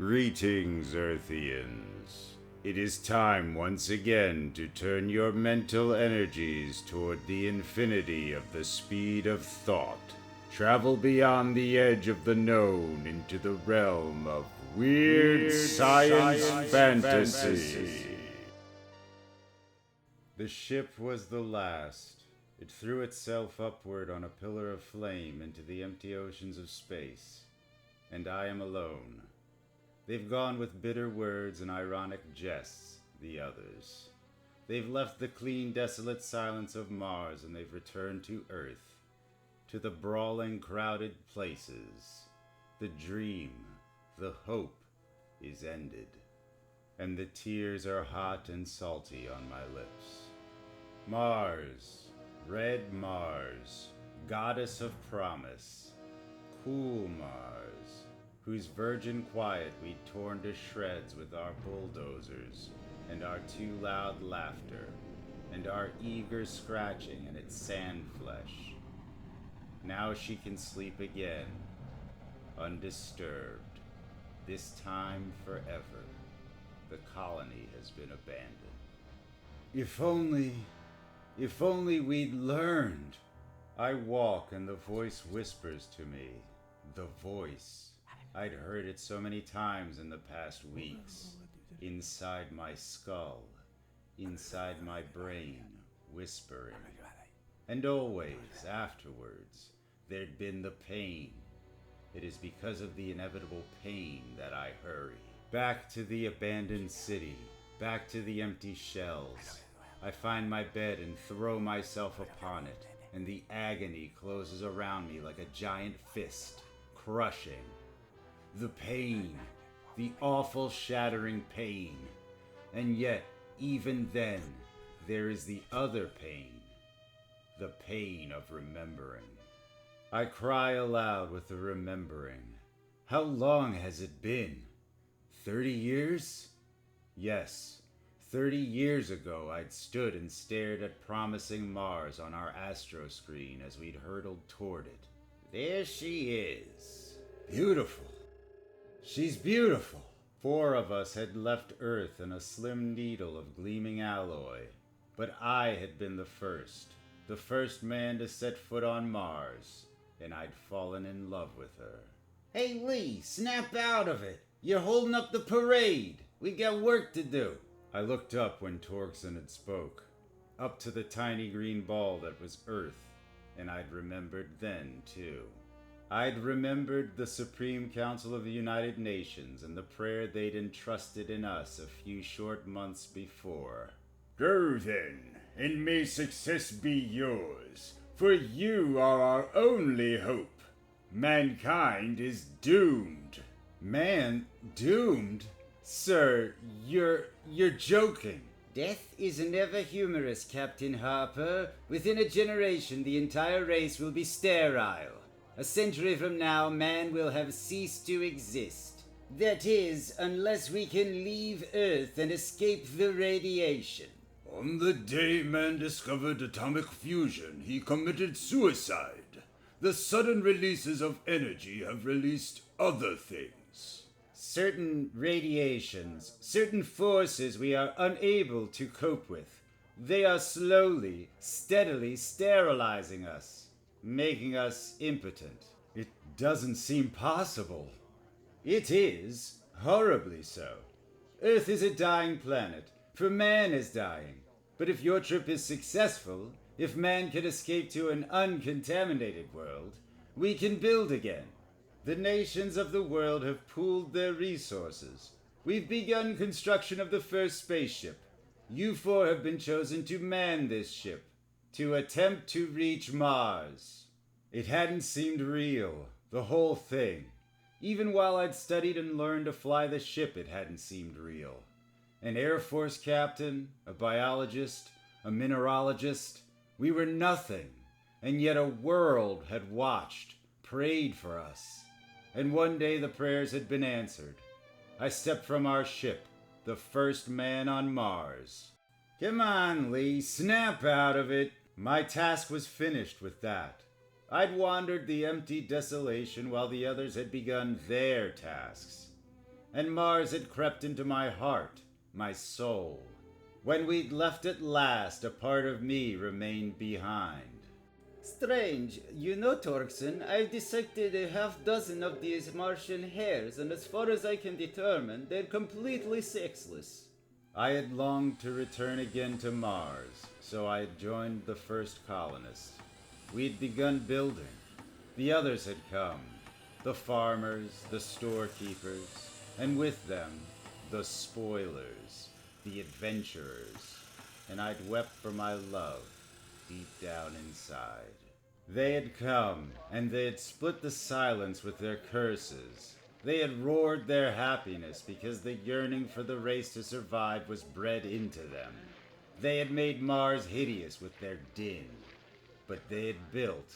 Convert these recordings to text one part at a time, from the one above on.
Greetings, Earthians. It is time once again to turn your mental energies toward the infinity of the speed of thought. Travel beyond the edge of the known into the realm of weird science fantasy. The ship was the last. It threw itself upward on a pillar of flame into the empty oceans of space. And I am alone. They've gone with bitter words and ironic jests, the others. They've left the clean, desolate silence of Mars, and they've returned to Earth, to the brawling, crowded places. The dream, the hope, is ended, and the tears are hot and salty on my lips. Mars, red Mars, goddess of promise, cool Mars, whose virgin quiet we torn to shreds with our bulldozers, and our too loud laughter, and our eager scratching in its sand flesh. Now she can sleep again, undisturbed, this time forever. The colony has been abandoned. If only we'd learned. I walk and the voice whispers to me. The voice. I'd heard it so many times in the past weeks. Inside my skull, inside my brain, whispering. And always, afterwards, there'd been the pain. It is because of the inevitable pain that I hurry. Back to the abandoned city, back to the empty shells. I find my bed and throw myself upon it, and the agony closes around me like a giant fist, crushing. The pain, the awful shattering pain. And yet, even then, there is the other pain, the pain of remembering. I cry aloud with the remembering. How long has it been? 30 years? Yes, 30 years ago I'd stood and stared at promising Mars on our astro screen as we'd hurtled toward it. There she is. Beautiful. She's beautiful. 4 of us had left Earth in a slim needle of gleaming alloy, but I had been the first man to set foot on Mars, and I'd fallen in love with her. Hey Lee, snap out of it! You're holding up the parade! We got work to do! I looked up when Torgson had spoke, up to the tiny green ball that was Earth, and I'd remembered then, too. I'd remembered the Supreme Council of the United Nations and the prayer they'd entrusted in us a few short months before. Go then, and may success be yours, for you are our only hope. Mankind is doomed. Man, doomed? Sir, you're joking. Death is never humorous, Captain Harper. Within a generation, the entire race will be sterile. A century from now, man will have ceased to exist. That is, unless we can leave Earth and escape the radiation. On the day man discovered atomic fusion, he committed suicide. The sudden releases of energy have released other things. Certain radiations, certain forces we are unable to cope with. They are slowly, steadily sterilizing us, making us impotent. It doesn't seem possible. It is, horribly so. Earth is a dying planet, for man is dying. But if your trip is successful, if man can escape to an uncontaminated world, we can build again. The nations of the world have pooled their resources. We've begun construction of the first spaceship. You 4 have been chosen to man this ship, to attempt to reach Mars. It hadn't seemed real, the whole thing. Even while I'd studied and learned to fly the ship, it hadn't seemed real. An Air Force captain, a biologist, a mineralogist, we were nothing, and yet a world had watched, prayed for us. And one day the prayers had been answered. I stepped from our ship, the first man on Mars. Come on, Lee, snap out of it. My task was finished with that. I'd wandered the empty desolation while the others had begun their tasks. and Mars had crept into my heart, my soul. When we'd left at last, a part of me remained behind. Strange. You know, Torkson, I've dissected a half dozen of these Martian hares, and as far as I can determine, they're completely sexless. I had longed to return again to Mars, so I had joined the first colonists. We'd begun building. The others had come. The farmers, the storekeepers, and with them, the spoilers, the adventurers. And I'd wept for my love, deep down inside. They had come, and they had split the silence with their curses. They had roared their happiness because the yearning for the race to survive was bred into them. They had made Mars hideous with their din. But they had built.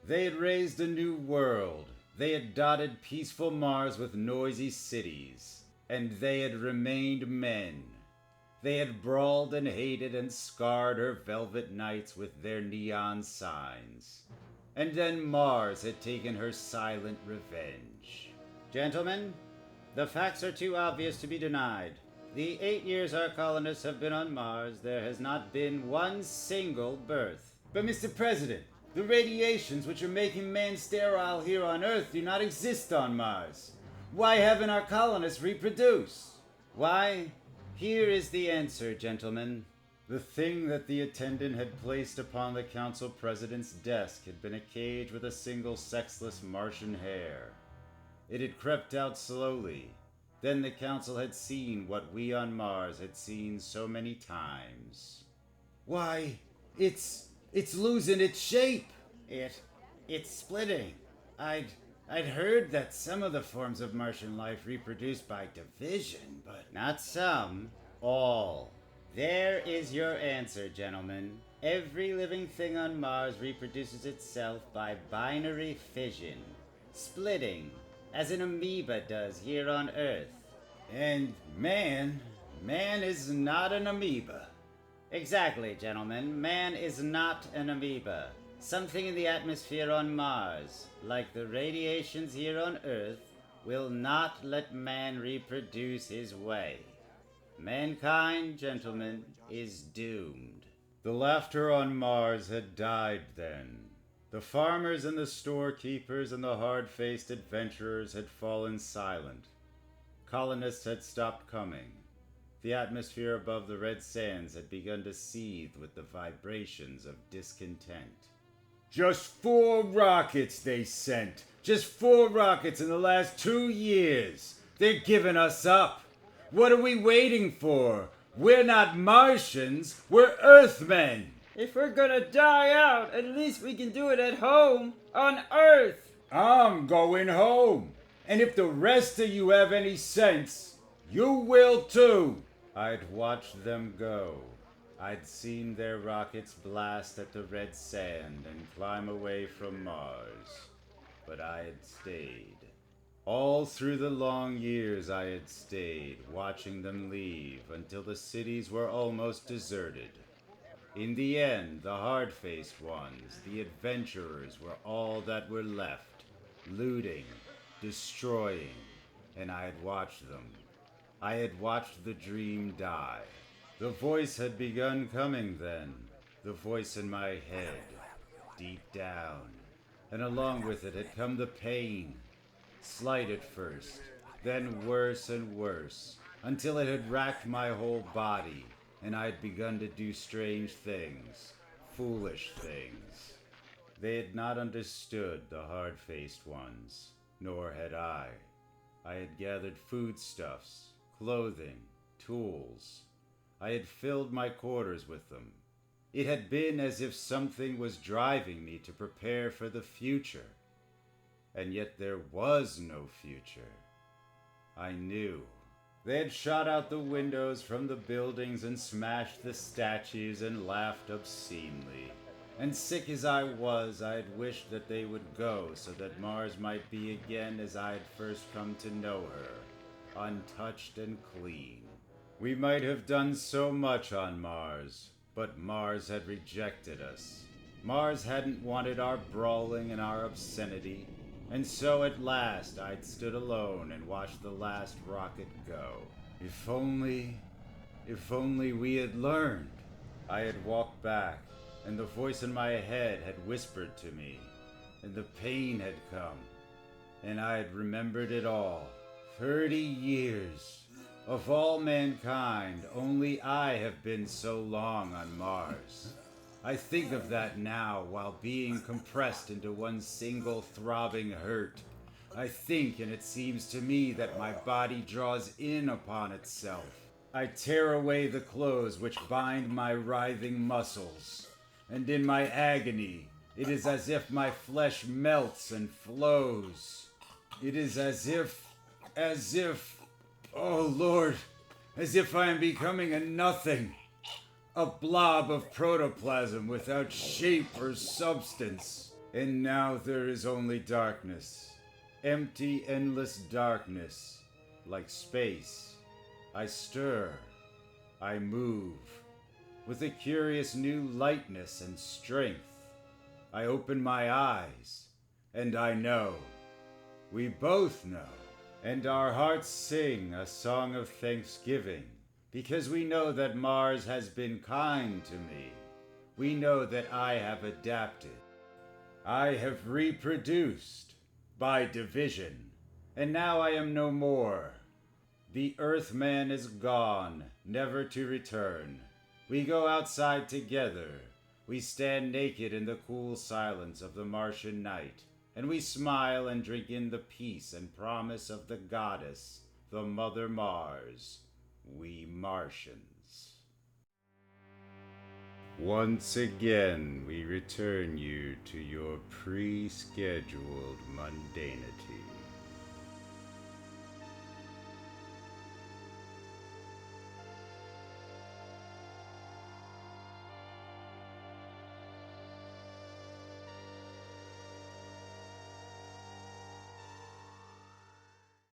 They had raised a new world. They had dotted peaceful Mars with noisy cities. And they had remained men. They had brawled and hated and scarred her velvet nights with their neon signs. And then Mars had taken her silent revenge. Gentlemen, the facts are too obvious to be denied. The 8 years our colonists have been on Mars, there has not been one single birth. But Mr. President, the radiations which are making man sterile here on Earth do not exist on Mars. Why haven't our colonists reproduced? Why? Here is the answer, gentlemen. The thing that the attendant had placed upon the council president's desk had been a cage with a single sexless Martian hare. It had crept out slowly. Then the council had seen what we on Mars had seen so many times. Why, it's losing its shape. It's splitting. I'd heard that some of the forms of Martian life reproduce by division, but not some, all. There is your answer, gentlemen. Every living thing on Mars reproduces itself by binary fission, splitting, as an amoeba does here on Earth. And man is not an amoeba. Exactly, gentlemen. Man is not an amoeba. Something in the atmosphere on Mars, like the radiations here on Earth, will not let man reproduce his way. Mankind, gentlemen, is doomed. The laughter on Mars had died then. The farmers and the storekeepers and the hard-faced adventurers had fallen silent. Colonists had stopped coming. The atmosphere above the red sands had begun to seethe with the vibrations of discontent. Just 4 rockets they sent. Just 4 rockets in the last 2 years. They're giving us up. What are we waiting for? We're not Martians, we're Earthmen. If we're gonna die out, at least we can do it at home, on Earth. I'm going home. And if the rest of you have any sense, you will too. I'd watched them go. I'd seen their rockets blast at the red sand and climb away from Mars. But I had stayed. All through the long years I had stayed, watching them leave until the cities were almost deserted. In the end, the hard-faced ones, the adventurers, were all that were left, looting, destroying, and I had watched them. I had watched the dream die. The voice had begun coming then, the voice in my head, deep down, and along with it had come the pain. Slight at first, then worse and worse, until it had racked my whole body, and I had begun to do strange things, foolish things. They had not understood the hard-faced ones, nor had I. I had gathered foodstuffs, clothing, tools. I had filled my quarters with them. It had been as if something was driving me to prepare for the future. And yet there was no future. I knew. They had shot out the windows from the buildings and smashed the statues and laughed obscenely. And sick as I was, I had wished that they would go so that Mars might be again as I had first come to know her, untouched and clean. We might have done so much on Mars, but Mars had rejected us. Mars hadn't wanted our brawling and our obscenity. And so at last I'd stood alone and watched the last rocket go. If only we had learned. I had walked back, and the voice in my head had whispered to me, and the pain had come, and I had remembered it all. 30 years. Of all mankind, only I have been so long on Mars. I think of that now while being compressed into one single throbbing hurt. I think, and it seems to me that my body draws in upon itself. I tear away the clothes which bind my writhing muscles, and in my agony, it is as if my flesh melts and flows. It is as if, oh Lord, as if I am becoming a nothing. A blob of protoplasm without shape or substance. And now there is only darkness. Empty, endless darkness. Like space. I stir. I move. With a curious new lightness and strength. I open my eyes. And I know. We both know. And our hearts sing a song of thanksgiving. Because we know that Mars has been kind to me. We know that I have adapted. I have reproduced by division. And now I am no more. The Earthman is gone, never to return. We go outside together. We stand naked in the cool silence of the Martian night. And we smile and drink in the peace and promise of the goddess, the Mother Mars. We Martians. Once again, we return you to your pre-scheduled mundanity.